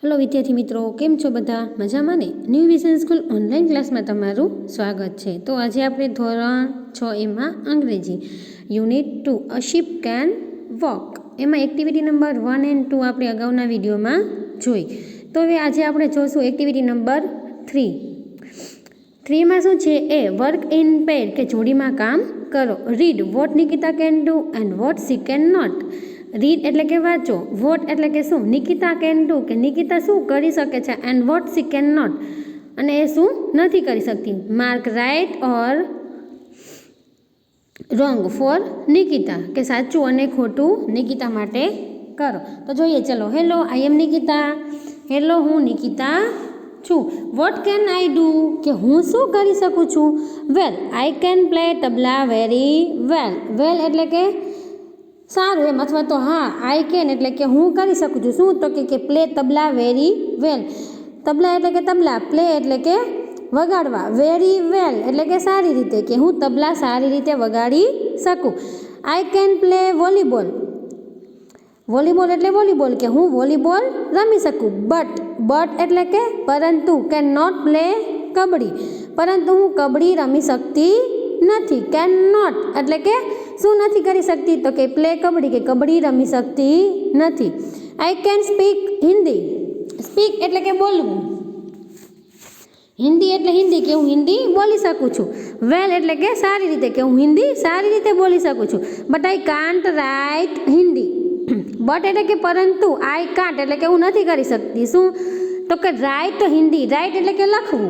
Hello વિદ્યાર્થી મિત્રો, કેમ છો બધા? મજામાં ને? ન્યૂ વિઝન સ્કૂલ ઓનલાઈન ક્લાસમાં તમારું સ્વાગત છે. તો આજે આપણે ધોરણ 6 એમાં અંગ્રેજી unit 2 a ship can walk એમાં એક્ટિવિટી નંબર 1 અને 2 આપણે અગાઉના વિડીયોમાં જોઈ. તો હવે આજે આપણે જોશું એક્ટિવિટી નંબર 3. 3માં શું છે? એ વર્ક ઇન પેર કે જોડીમાં કામ કરો. Read what Nikita can do and what she can not. Read એટલે કે વાંચો, વોટ એટલે કે શું, નિકિતા કેન ડુ કે નિકિતા શું કરી શકે છે, and what she can not અને એ શું નથી કરી શકતી. Mark right or wrong for Nikita કે સાચું અને ખોટું નિકિતા માટે કરો. તો જોઈએ, ચલો. હેલો, આઈ એમ નિકિતા. હેલો, હું નિકિતા છું. વોટ કેન આઈ ડુ કે હું શું કરી શકું છું. Well, I can play tabla very well. Well એટલે કે સારું એમ, અથવા તો હા, આઈ કેન એટલે કે હું કરી શકું છું. શું? તો કે પ્લે તબલા વેરી વેલ. તબલા એટલે કે તબલા, પ્લે એટલે કે વગાડવા, વેરી વેલ એટલે કે સારી રીતે, કે હું તબલા સારી રીતે વગાડી શકું. આઈ કેન પ્લે વોલીબોલ. વોલીબોલ એટલે વોલીબોલ, કે હું વોલીબોલ રમી શકું. બટ એટલે કે પરંતુ, કેન નોટ પ્લે કબડ્ડી. પરંતુ હું કબડ્ડી રમી શકતી નથી. કેન નોટ એટલે કે શું નથી કરી શકતી, તો કે પ્લે કબડ્ડી, કે કબડ્ડી રમી શકતી નથી. આઈ કેન સ્પીક હિન્દી. સ્પીક એટલે કે બોલવું, હિન્દી એટલે હિન્દી, કે હું હિન્દી બોલી શકું છું. વેલ એટલે કે સારી રીતે, કે હું હિન્દી સારી રીતે બોલી શકું છું. But I can't write Hindi. But એટલે કે પરંતુ, આઈ કાન્ટ એટલે કે હું નથી કરી શકતી. શું? તો કે રાઇટ હિન્દી. રાઇટ એટલે કે લખવું,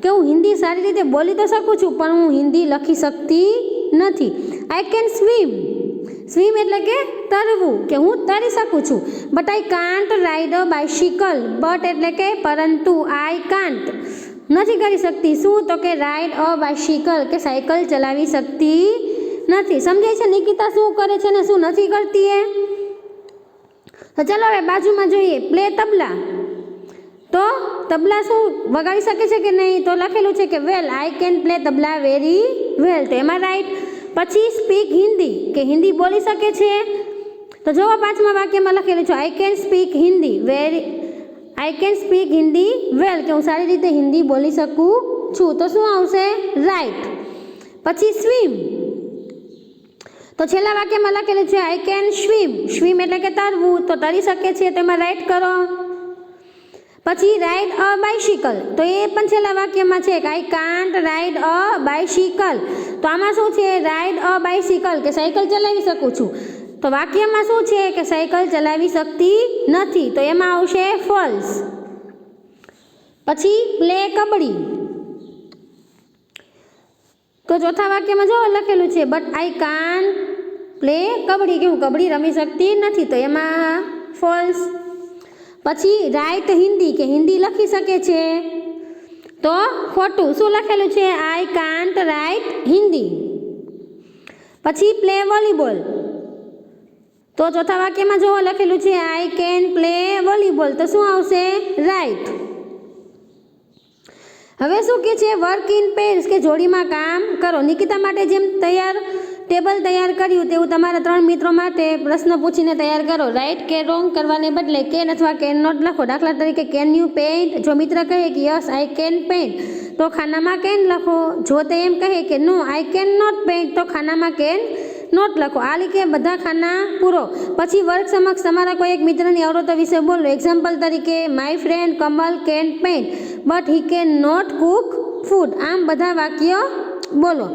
કે હું હિન્દી સારી રીતે બોલી તો શકું છું, પણ હું હિન્દી લખી શકતી નથી. I can swim. સ્વિમ એટલે કે તરવું, કે હું તરી શકું છું. But I can't ride a bicycle. But એટલે કે પરંતુ, આઈ કાન્ટ નથી કરી શકતી. શું? તો કે રાઇડ અ બાઇસિકલ, કે સાયકલ ચલાવી શકતી નથી. સમજાય છે નિકિતા શું કરે છે ને શું નથી કરતી એ? તો ચાલો હવે બાજુમાં જોઈએ. પ્લે તબલા. તો તબલા શું વગાડી શકે છે કે નહીં? તો લખેલું છે કે well, I can play tabla very well, તો એમાં રાઈટ. પછી સ્પીક હિન્દી, કે હિન્દી બોલી શકે છે. તો જોવો 5મા વાક્યમાં લખેલું છે I can speak Hindi very, I can speak Hindi well, કે હું સારી રીતે હિન્દી બોલી શકું છું. તો શું આવશે? રાઈટ. પછી સ્વિમ. તો છેલ્લા વાક્યમાં લખેલું છે આઈ કેન સ્વિમ. સ્વિમ એટલે કે તરવું, તો તરી શકે છે, તેમાં રાઈટ કરો. પછી રાઇડ અ બાઇસિકલ, તો એ પણ છેલ્લા વાક્યમાં છે કે I can't ride a bicycle. તો આમાં શું છે? રાઇડ અ બાઇસિકલ, કે સાયકલ ચલાવી શકું છું. તો વાક્યમાં શું છે? કે સાયકલ ચલાવી શકતી નથી, તો એમાં આવશે ફોલ્સ. પછી પ્લે કબડ્ડી. તો ચોથા વાક્યમાં જો લખેલું છે but I can't play kabaddi, કે હું કબડ્ડી રમી શકતી નથી, તો એમાં ફોલ્સ. પછી રાઇટ હિન્દી, કે હિન્દી લખી શકે છે, તો ખોટું. શું લખેલું છે? I can't write Hindi. પછી પ્લે વોલીબોલ. તો ચોથા વાક્યમાં જો લખેલું છે આઈ કેન પ્લે વોલીબોલ, તો શું આવશે? રાઇટ. હવે શું કે છે? વર્ક ઇન પેર્સ, કે જોડીમાં કામ કરો. નિકિતા માટે જેમ ટેબલ તૈયાર કર્યું તેવું તમારા 3 મિત્રો માટે પ્રશ્ન પૂછીને તૈયાર કરો. રાઈટ કે રોંગ કરવાને બદલે કેન અથવા કેન નોટ લખો. દાખલા તરીકે, કેન યુ પેઇન્ટ? જો મિત્ર કહે કે યસ આઈ કેન પેઇન્ટ, તો ખાનામાં કેન લખો. જો તે એમ કહે કે નો આઈ કેન નોટ પેઇન્ટ, તો ખાનામાં કેન નોટ લખો. આ રીતે બધા ખાના પૂરો. પછી વર્ગ સમક્ષ તમારા કોઈ એક મિત્રની આવડતો વિશે બોલો. એક્ઝામ્પલ તરીકે, my friend Kamal can paint but he can not cook food. આમ બધા વાક્ય બોલો.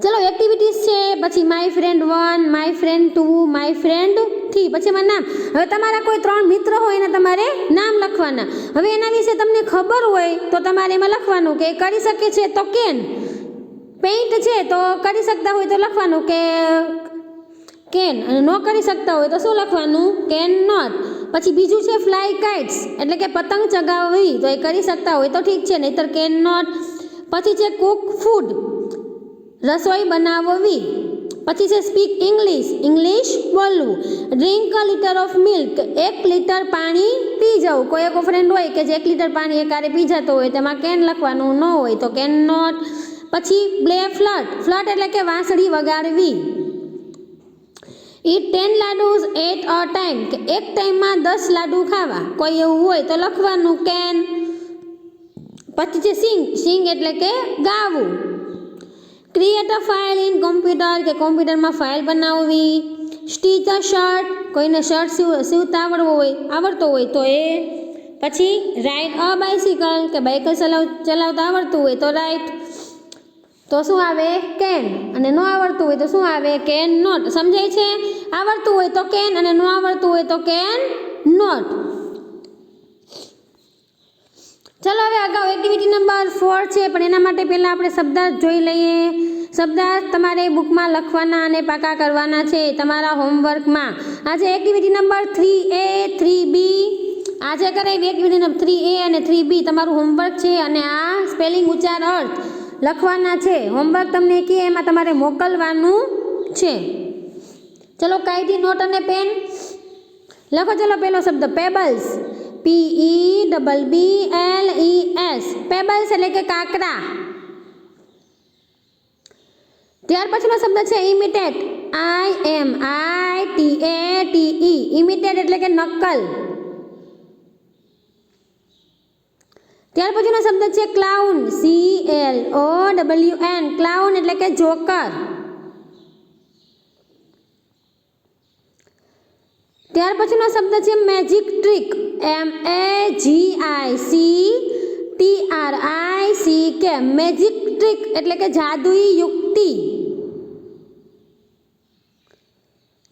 ચલો, એક્ટિવિટીઝ છે. પછી my friend 1, my friend 2, my friend 3. પછી એમાં નામ. હવે તમારા કોઈ 3 મિત્ર હોય એના તમારે નામ લખવાના. હવે એના વિશે તમને ખબર હોય તો તમારે એમાં લખવાનું કે કરી શકે છે તો કેન, પેઇન્ટ છે તો કરી શકતા હોય તો લખવાનું કે કેન, અને ન કરી શકતા હોય તો શું લખવાનું? Can not. પછી બીજું છે ફ્લાય કાઇટ્સ, એટલે કે પતંગ ચગાવવી, તો એ કરી શકતા હોય તો ઠીક છે, નહીતર કેન નોટ. પછી છે કુક ફૂડ, રસોઈ બનાવવી. પછી છે સ્પીક ઇંગ્લિશ, ઇંગ્લિશ બોલવું. Drink a litre of milk, 1 litre પાણી પી જવું. કોઈ એક ફ્રેન્ડ હોય કે જે 1 લીટર પાણી એકારે પી જતો હોય, તેમાં કેન લખવાનું, ન હોય તો કેન નોટ. પછી પ્લે ફ્લટ. ફ્લટ એટલે કે વાંસળી વગાડવી. ઈટ 10 લાડુસ એટ અ ટાઈમ, કે એક ટાઈમમાં 10 લાડુ ખાવા. કોઈ એવું હોય તો લખવાનું કેન. પછી છે સિંગ. સિંગ એટલે કે ગાવું. Create a file in computer, કે કોમ્પ્યુટરમાં ફાઇલ બનાવવી. સ્ટીચ અ શર્ટ, કોઈને શર્ટ સીવતા આવડતો હોય તો એ. પછી રાઇડ અ બાઇસિકલ, કે બાઇકલ ચલાવતા આવડતું હોય તો રાઇટ. તો શું આવે? કેન. અને ન આવડતું હોય તો શું આવે? Can not. સમજાય છે? આવડતું હોય તો કેન અને ન આવડતું હોય તો કેન નોટ. ચલો હવે અગાઉ એક્ટિવિટી નંબર 4 છે, પણ એના માટે પહેલાં આપણે શબ્દાર્થ જોઈ લઈએ. શબ્દાર્થ તમારે બુકમાં લખવાના અને પાકા કરવાના છે તમારા હોમવર્કમાં. આજે એક્ટિવિટી નંબર 3A 3B આજે કરાવી. એક્ટિવિટી નંબર 3A અને 3B તમારું હોમવર્ક છે, અને આ સ્પેલિંગ ઉચ્ચાર અર્થ લખવાના છે. હોમવર્ક તમને કહે એમાં તમારે મોકલવાનું છે. ચલો કાયદી નોટ અને પેન લખો. ચલો પહેલો શબ્દ પેબલ્સ, PEBBLES, પેબલ્સ એટલે કે કાંકરા. ત્યાર પછીનો શબ્દ છે ઇમિટેટ, IMITATE, ઇમિટેટ એટલે કે નકલ. ત્યાર પછીનો શબ્દ છે ક્લાઉન, CLOWN, ક્લાઉન એટલે કે જોકર. ત્યાર પછીનો શબ્દ છે magic trick, MAGICTRICK, magic trick એટલે કે જાદુઈ યુક્તિ.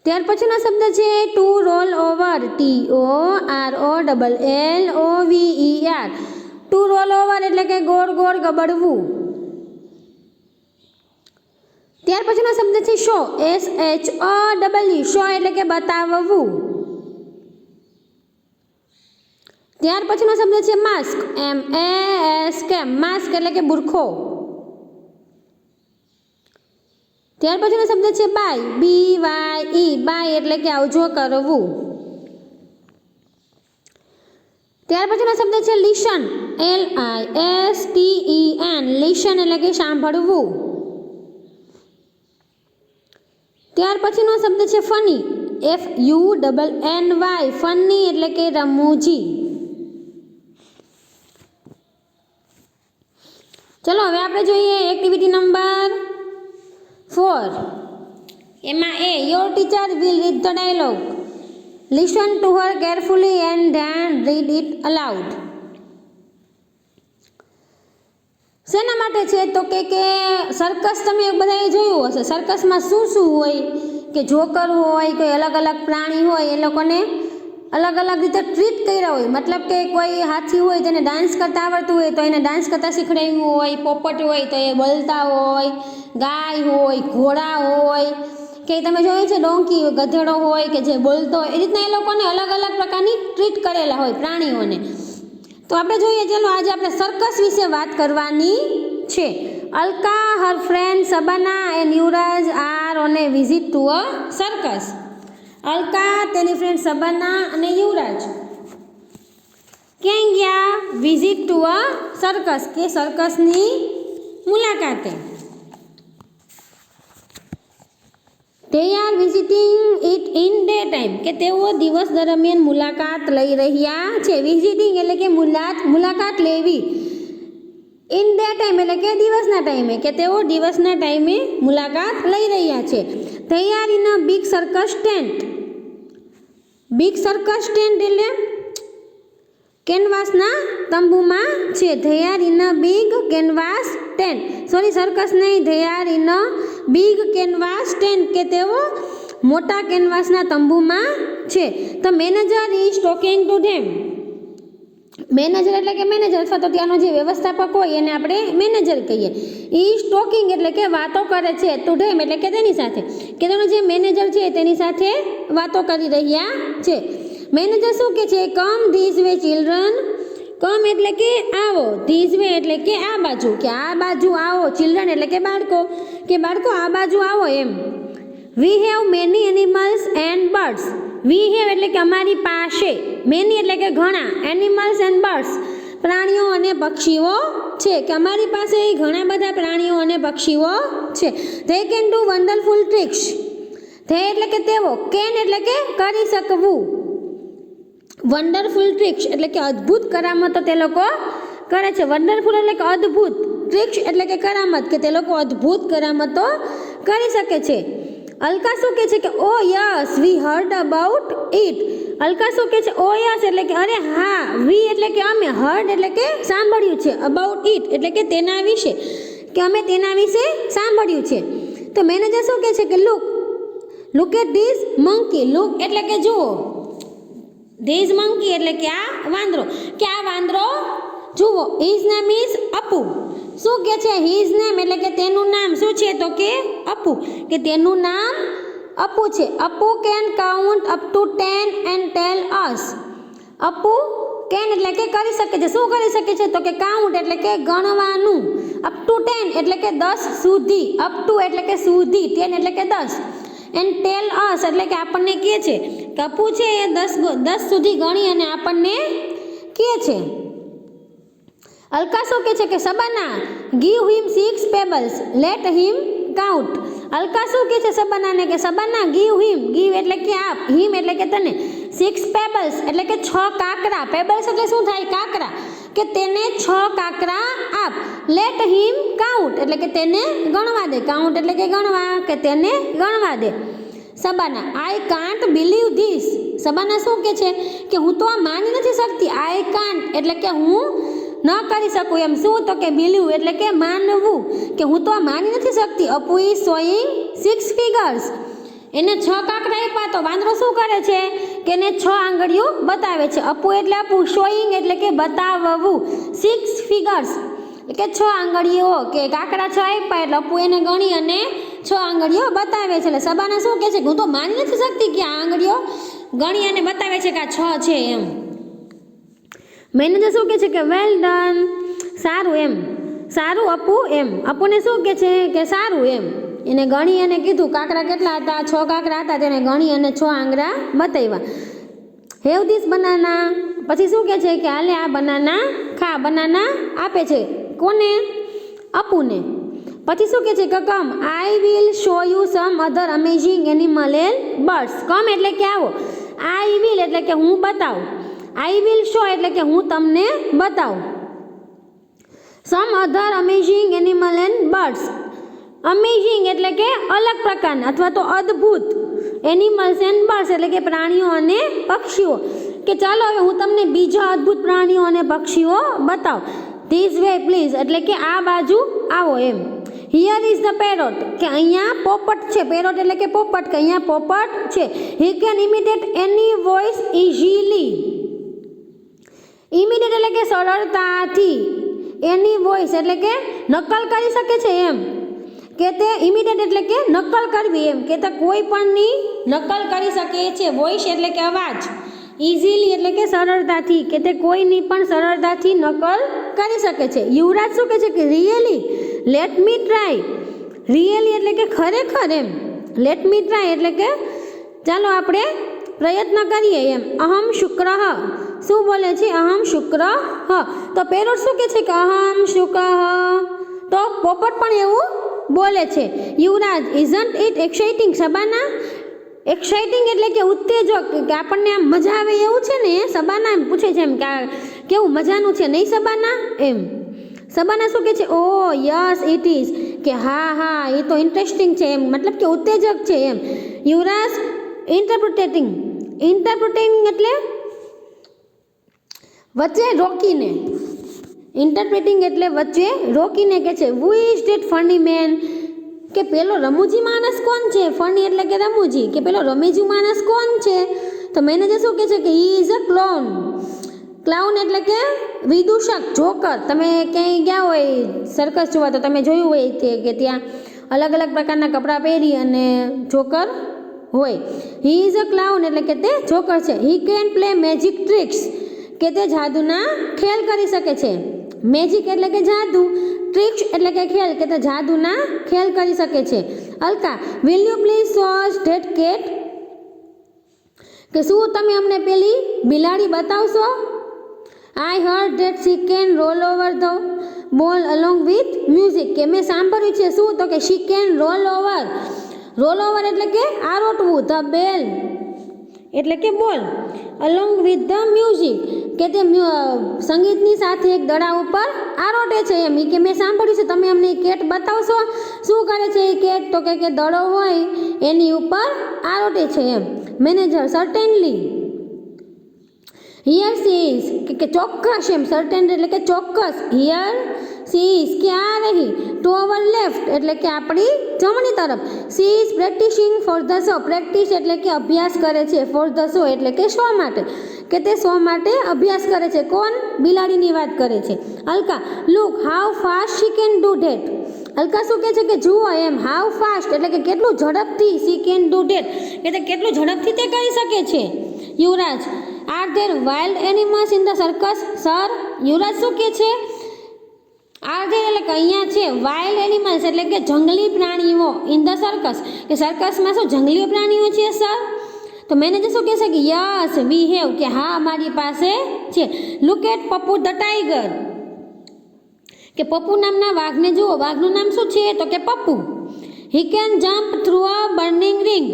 ત્યાર પછીનો શબ્દ છે to roll over, TOROLLOVER, to roll over એટલે કે ગોળ ગોળ ગબડવું. ત્યાર પછીનો શબ્દ છે શો, SHOW, શો એટલે કે બતાવવું. ત્યાર પછીનો શબ્દ છે માસ્ક, MASK, માસ્ક એટલે કે બુરખો. ત્યાર પછીનો શબ્દ છે બાય, BYE, બાય એટલે કે આવજો કરવું. ત્યાર પછીનો શબ્દ છે લિસન, LISTEN, લિસન એટલે કે સાંભળવું. ત્યાર પછીનો શબ્દ છે ફની, FUNNY, ફની એટલે કે રમૂજી. ચલો હવે આપણે જોઈએ એક્ટિવિટી નંબર 4. એમાં એ your teacher will read the dialogue, listen to her carefully and then read it aloud. શેના માટે છે તો કે સર્કસ તમે બધાએ જોયું હશે. સર્કસમાં શું શું હોય કે જોકર હોય, કોઈ અલગ અલગ પ્રાણી હોય, એ લોકોને અલગ અલગ રીતે ટ્રીટ કર્યા હોય. મતલબ કે કોઈ હાથી હોય તેને ડાન્સ કરતા આવડતું હોય તો એને ડાન્સ કરતા શીખડાવ્યું હોય. પોપટ હોય તો એ બોલતા હોય. ગાય હોય, ઘોડા હોય, કે તમે જોયું છે ડોંકી, ગધેડો હોય કે જે બોલતો હોય. એ રીતના એ લોકોને અલગ અલગ પ્રકારની ટ્રીટ કરેલા હોય પ્રાણીઓને. તો આપણે જોઈએ, ચલો આજે આપણે સર્કસ વિશે વાત કરવાની છે. Alka, her friend Sabana and Yuvraj are on A visit to a circus. Alka, તેની ફ્રેન્ડ સબાના અને યુવરાજ ક્યાં ગયા? વિઝિટ ટુ અ સર્કસ, કે સર્કસની મુલાકાતે. They are visiting it in daytime, કે તેઓ દિવસ દરમિયાન મુલાકાત લઈ રહ્યા છે. વિઝિટિંગ એટલે કે મુલાકાત લેવી. ઇન ડે ટાઈમ એટલે કે દિવસના ટાઈમે, કે તેઓ દિવસના ટાઈમે મુલાકાત લઈ રહ્યા છે. They are in a big circus tent. Big circus tent એટલે કેનવાસના તંબુમાં છે. They are in a big canvas tent. Sorry, circus નહીં, they are in a big canvas tent, કે તેઓ મોટા કેનવાસના તંબુમાં છે. The manager is talking to them. Manager એટલે કે manager અથવા તો ત્યાંનો જે વ્યવસ્થાપક હોય એને આપણે મેનેજર કહીએ. ઇઝ ટોકિંગ એટલે કે વાતો કરે છે. ટુ ધેમ એટલે કે તેની સાથે, કે તેનો જે મેનેજર છે તેની સાથે વાતો કરી રહ્યા છે. મેનેજર શું કહે છે? કમ ધીસ વે ચિલ્ડ્રન. કમ એટલે કે આવો, ધીસ વે એટલે કે આ બાજુ, કે આ બાજુ આવો. ચિલ્ડ્રન એટલે કે બાળકો, કે બાળકો આ બાજુ આવો એમ. We have many animals and birds. We have એટલે કે અમારી પાસે, મેની એટલે કે ઘણા, એનિમલ્સ એન્ડ બર્ડ્સ પ્રાણીઓ અને પક્ષીઓ છે, કે અમારી પાસે ઘણા બધા પ્રાણીઓ અને પક્ષીઓ છે. They can do wonderful tricks. તે એટલે કે તેઓ, કેન એટલે કે કરી શકવું, વન્ડરફુલ ટ્રિક્સ એટલે કે અદ્ભુત કરામતો તે લોકો કરે છે. વન્ડરફુલ એટલે કે અદ્ભુત, ટ્રિક્સ એટલે કે કરામત, કે તે લોકો અદ્ભુત કરામતો કરી શકે છે. અલકા શું કહે છે કે ઓ yes we hard about it. Alka શું કહે છે ઓ યસ એટલે કે અરે હા, વી એટલે કે અમે, હર્ડ એટલે કે સાંભળ્યું છે, અબાઉટ ઇટ એટલે કે તેના વિશે, કે અમે તેના વિશે સાંભળ્યું છે. તો મેનેજર શું કહે છે કે look at this monkey. Look એટલે કે જુઓ, ધીસ મંકી એટલે કે આ વાંદરો, કે આ વાંદરો જુઓ. હિઝ નેમ ઇઝ અપુ. શું કે છે હિઝ નેમ એટલે કે તેનું નામ શું છે, તો કે અપુ, કે તેનું નામ અપુ છે. Apu can count up to 10 and tell us. Apu can એટલે કે કરી શકે છે, શું કરી શકે છે, તો કે કાઉન્ટ એટલે કે ગણવાનું, અપ ટુ 10 એટલે કે 10 સુધી, અપ ટુ એટલે કે સુધી, 10 એટલે કે 10, એન્ડ ટેલ અસ એટલે કે આપણને કહે છે, કે અપુ છે એ 10 સુધી ગણી અને આપણને કહે છે. અલકા શું કહે છે કે સબાના ગીવ હિમ 6 પેબલ્સ, લેટ હિમ કાઉન્ટ. અલકા શું કહે છે સબાનાને કે સબાના ગીવ હિમ, ગીવ એટલે કે આપ, હિમ એટલે કે તને, 6 પેબલ્સ એટલે કે 6 કાંકરા, પેબલ્સ એટલે શું થાય, કાંકરા, કે તેને 6 કાંકરા આપ, લેટ હિમ કાઉન્ટ એટલે કે તેને ગણવા દે, કાઉન્ટ એટલે કે ગણવા, કે તેને ગણવા દે. Sabana I can't believe this. Sabana શું કહે છે કે હું તો આ માની નથી શકતી, આઈ કાન્ટ એટલે કે હું ન કરી શકું એમ, શું, તો કે બિલીવ એટલે કે માનવું, કે હું તો આ માની નથી શકતી. અપુ ઇઝ શોઈંગ 6 ફિગર્સ. એને 6 કાંકરા આપ્યા તો વાંદરો શું કરે છે કે એને 6 આંગળીઓ બતાવે છે. અપુ એટલે અપુ, શોઈંગ એટલે કે બતાવવું, 6 ફિગર્સ એટલે કે 6 આંગળીઓ, કે કાંકરા 6 આપ્યા એટલે અપુ એને ગણી અને 6 આંગળીઓ બતાવે છે. એટલે સબાના શું કહે છે કે હું તો માની નથી શકતી કે આ આંગળીઓ ગણી અને બતાવે છે કે આ 6 છે એમ. મેનેજર શું કહે છે કે વેલ ડન, સારું એમ, સારું અપુ એમ. અપુને શું કહે છે કે સારું એમ, એને ગણી અને કીધું કાંકરા કેટલા હતા, 6 કાંકરા હતા, તેને ગણી અને 6 આંગળા બતાવ્યા. Have this banana. પછી શું કહે છે કે હાલે આ બનાના ખા. બનાના આપે છે કોને, અપુને. પછી શું કહે છે કે come I will show you some other amazing animal and birds. Come એટલે કે આવો, આઈ વિલ એટલે કે હું બતાવું, આઈ વિલ શો એટલે કે હું તમને બતાવું, some other amazing animal and birds. Amazing એટલે કે અલગ પ્રકારના અથવા તો અદ્ભુત, એનિમલ્સ એન્ડ બર્ડ્સ એટલે કે પ્રાણીઓ અને પક્ષીઓ, કે ચાલો હવે હું તમને બીજા અદ્ભુત પ્રાણીઓ અને પક્ષીઓ બતાવું. ધીસ વે પ્લીઝ એટલે કે આ બાજુ આવો એમ. હિયર ઇઝ ધ પેરોટ, કે અહીંયા પોપટ છે, પેરોટ એટલે કે પોપટ, કે અહીંયા પોપટ છે. He can imitate any voice easily. Imitate એટલે કે સરળતાથી, એની વોઇસ એટલે કે નકલ કરી શકે છે એમ, કે તે ઇમિટેટ એટલે કે નકલ કરવી એમ, કે તે કોઈ પણની નકલ કરી શકે છે. વોઇસ એટલે કે અવાજ, ઇઝીલી એટલે કે સરળતાથી, કે તે કોઈની પણ સરળતાથી નકલ કરી શકે છે. યુવરાજ શું કહે છે કે really, let me try. Really એટલે કે ખરેખર એમ, લેટ મી ટ્રાય એટલે કે ચાલો આપણે પ્રયત્ન કરીએ એમ. અહમ શુક્ર, શું બોલે છે, અહમ શુક્ર હ. તો પેરોટ શું કહે છે કે અહમ શુક્ર હ. તો પોપટ પણ એવું બોલે છે. Yuvraj isn't it exciting. Sabana exciting એટલે કે ઉત્તેજક, કે આપણને આમ મજા આવે એવું છે ને, સબાના એમ પૂછે છે એમ કે આ કેવું મજાનું છે નહીં સબાના એમ. સબાના શું કહે છે ઓ યસ ઇટ ઇઝ, કે હા હા એ તો ઇન્ટરેસ્ટિંગ છે એમ, મતલબ કે ઉત્તેજક છે એમ. યુવરાજ ઇન્ટરપ્રિટેટિંગ. ઇન્ટરપ્રિટેટિંગ એટલે વચ્ચે રોકીને, ઇન્ટરપ્રિટિંગ એટલે વચ્ચે રોકીને કહે છે who is that funny man, કે પેલો રમૂજી માણસ કોણ છે. ફની એટલે કે રમૂજી, કે પેલો રમેજી માણસ કોણ છે. તો મેનેજર શું કહે છે કે he is a clown. Clown એટલે કે વિદૂષક, જોકર. તમે ક્યાંય ગયા હોય સર્કસ જોવા તો તમે જોયું હોય કે ત્યાં અલગ અલગ પ્રકારના કપડાં પહેરી અને જોકર હોય. હી ઇઝ અ ક્લાઉન એટલે કે તે જોકર છે. He can play magic tricks, કે તે જાદુના ખેલ કરી શકે છે. મેજિક એટલે કે જાદુ, ટ્રિક્સ એટલે કે ખેલ, કે તે જાદુના ખેલ કરી શકે છે. Alka will you please show us that cat, કે શું તમે અમને પેલી બિલાડી બતાવશો. I heard that she can roll over the ball along with music, કે મેં સાંભળ્યું છે શું, તો કે she can roll over. Roll over એટલે કે આરોટવું. ધ બેલ એટલે કે બોલ. અલોંગ વિથ ધ મ્યુઝિક કે તે સંગીતની સાથે એક દડા ઉપર આરોટે છે એમ. કે મેં સાંભળ્યું છે, તમે અમને કેટ બતાવશો શું કરે છે એ કેટ? તો કે દડો હોય એની ઉપર આરોટે છે એમ. Manager certainly. Here she is કે ચોક્કસ એમ. સર્ટેન એટલે કે ચોક્કસ. હિયર સી ઇઝ કે આ રહી. ટુ અવર લેફ્ટ એટલે કે આપણી જમણી તરફ. She is practising for the show. Practice એટલે કે અભ્યાસ કરે છે. ફોર ધ શો એટલે કે શો માટે, કે તે શો માટે અભ્યાસ કરે છે. કોણ? બિલાડીની વાત કરે છે. Alka look how fast she can do that. Alka શું કહે છે કે જુઓ એમ. હાઉ ફાસ્ટ એટલે કે કેટલું ઝડપથી. શી કેન ડુ ધેટ કે તે કેટલું ઝડપથી તે કરી શકે છે. Yuvraj are there wild animals in the circus. Sir, Yuvraj શું કહે છે? આર ધેર એટલે કે અહીંયા છે વાઇલ્ડ એનિમલ્સ એટલે કે જંગલી પ્રાણીઓ. ઇન ધ સર્કસ કે સર્કસમાં શું જંગલી પ્રાણીઓ છે સર? તો મેનેજર શું કહેશે કે યસ વી હેવ કે હા અમારી પાસે છે. Look at Pappu the tiger કે પપ્પુ નામના વાઘને જુઓ. વાઘનું નામ શું છે? તો કે Pappu. He can jump through a burning ring.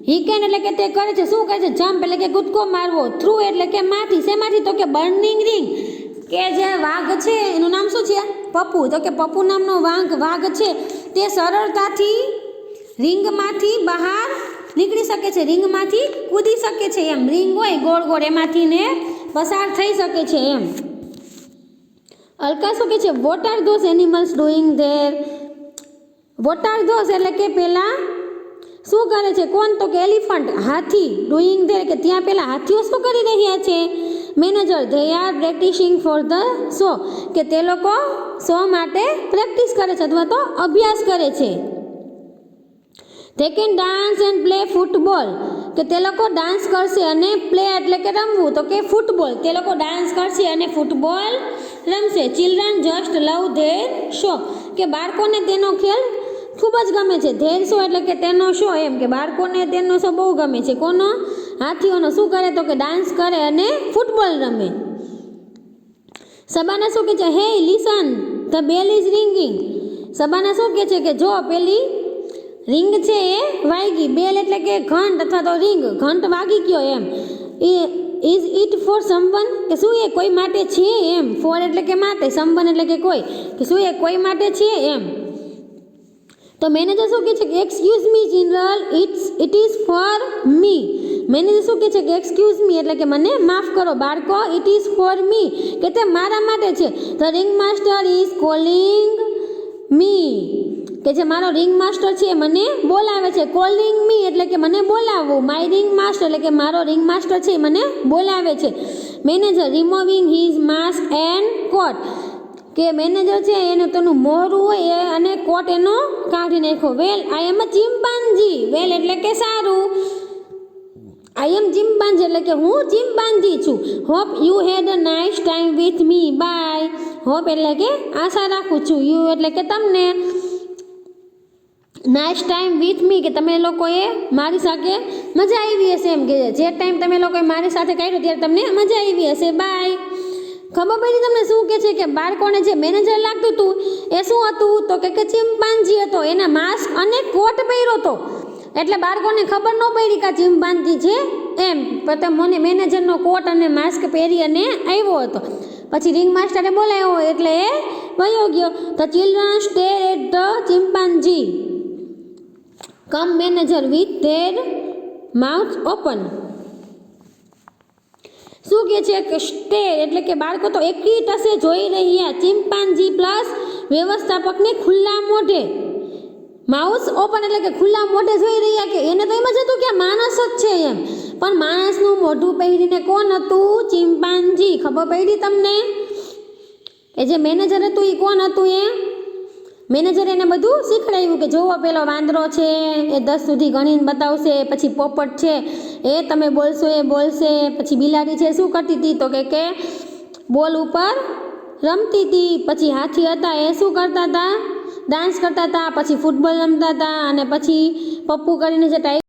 He can એટલે કે તે કરે છે. શું કરે છે? જમ્પ એટલે કે કૂદકો મારવો. થ્રુ એટલે કે માંથી. શેમાંથી? તો કે બર્નિંગ રિંગ. કે જે વાઘ છે એનું નામ શું છે? પપ્પુ. તો કે પપ્પુ નામનો વાઘ છે તે સરળતાથી રિંગમાંથી બહાર નીકળી શકે છે. રિંગમાંથી કૂદી શકે છે એમ. રિંગ હોય ગોળ ગોળ એમાંથી ને પસાર થઈ શકે છે એમ. અલકા શું કહે છે? What are those animals doing there. What are those એટલે કે પેલા શું કરે છે? કોણ? તો કે એલિફન્ટ હાથી. ડુઈંગ ધેર કે ત્યાં પેલા હાથીઓ શું કરી રહ્યા છે? Manager they are practising for the show કે તે લોકો શો માટે પ્રેક્ટિસ કરે છે અથવા તો અભ્યાસ કરે છે. They can dance and play football કે તે લોકો ડાન્સ કરશે અને પ્લે એટલે કે રમવું. તો કે ફૂટબોલ. તે લોકો ડાન્સ કરશે અને ફૂટબોલ રમશે. Children just love there show કે બાળકોને તેનો ખેલ ખૂબ જ ગમે છે. ધેર શો એટલે કે તેનો શો એમ. કે બાળકોને તેનો શો બહુ ગમે છે. કોનો? હાથીઓનો. શું કરે? તો કે ડાન્સ કરે અને ફૂટબોલ રમે. સબાના શું કહે છે? Hey listen the bell is ringing. Shabana શું કહે છે કે જો પેલી રિંગ છે એ વાગી. બેલ એટલે કે ઘંટ અથવા તો રિંગ. ઘંટ વાગી ગયો એમ. ઇઝ ઇટ ફોર સમવન કે શું એ કોઈ માટે છે એમ. ફોર એટલે કે માટે. સમવન એટલે કે કોઈ. કે શું એ કોઈ માટે છે એમ. તો મેનેજર શું કહે છે કે excuse me general it is for me. Manager શું કહે છે કે એક્સક્યુઝ મી એટલે કે મને માફ કરો બાળકો. ઇટ ઇઝ ફોર મી કે તે મારા માટે છે. The ringmaster is calling me કે જે મારો રિંગ માસ્ટર છે મને બોલાવે છે. કોલિંગ મી એટલે કે મને બોલાવવું. માય રિંગ માસ્ટર એટલે કે મારો રિંગ માસ્ટર છે મને બોલાવે છે. Manager removing his mask and coat કે મેનેજર છે એનું તેનું મોરું હોય અને કોટ એનો કાઢી નાખ્યો. વેલ આઈ એમ અ ચિમ્પાન્જી. વેલ એટલે કે સારું. આઈ એમ ચિમ્પાન્જી એટલે કે હું ચિમ્પાન્જી છું. Hope you had a nice time with me. Bye. Hope એટલે કે આશા રાખું છું. યુ એટલે કે તમને. નાઇસ ટાઈમ વિથ મી કે તમે લોકોએ મારી સાથે મજા આવી હશે એમ. કે જે ટાઈમ તમે લોકોએ મારી સાથે કાઢ્યો ત્યારે તમને મજા આવી હશે. બાય. ખબર પડી તમને શું કહે છે કે બાળકોને જે મેનેજર લાગતું હતું એ શું હતું? તો કે ચિમ્પાન્જી હતો. એના માસ્ક અને કોટ પહેર્યો હતો એટલે બાળકોને ખબર ન પડી કે ચિમ્પાન્જી છે એમ. પણ મને મેનેજરનો કોટ અને માસ્ક પહેરી અને આવ્યો હતો. પછી રિંગ માસ્ટરે બોલાવ્યો એટલે એ વયો ગયો. The children stare at the chimpanzee cum manager with their mouth open. શું કહે છે કે સ્ટેર એટલે કે બાળકો તો એકલી ટસે જોઈ રહ્યા. ચિમ્પાન્જી પ્લસ વ્યવસ્થાપકને ખુલ્લા મોઢે. માઉસ ઓપન એટલે કે ખુલ્લા મોઢે જોઈ રહ્યા. કે એને તો એમ જ હતું કે આ માણસ જ છે એમ. પણ માણસનું મોઢું પહેરીને કોણ હતું? ચિમ્પાન્જી. ખબર પડી તમને? એ જે મેનેજર હતું એ કોણ હતું? એ મેનેજરે એને બધું શીખડાવ્યું કે જોવો પેલો વાંદરો છે એ 10 સુધી ગણીને બતાવશે. પછી પોપટ છે એ તમે બોલશો એ બોલશે. પછી બિલાડી છે શું કરતી હતી? તો કે બોલ ઉપર રમતી હતી. પછી હાથી હતા એ શું કરતા હતા? ડાન્સ કરતા હતા. પછી ફૂટબોલ રમતા હતા. અને પછી પપ્પુ કરીને જે ટાઈગર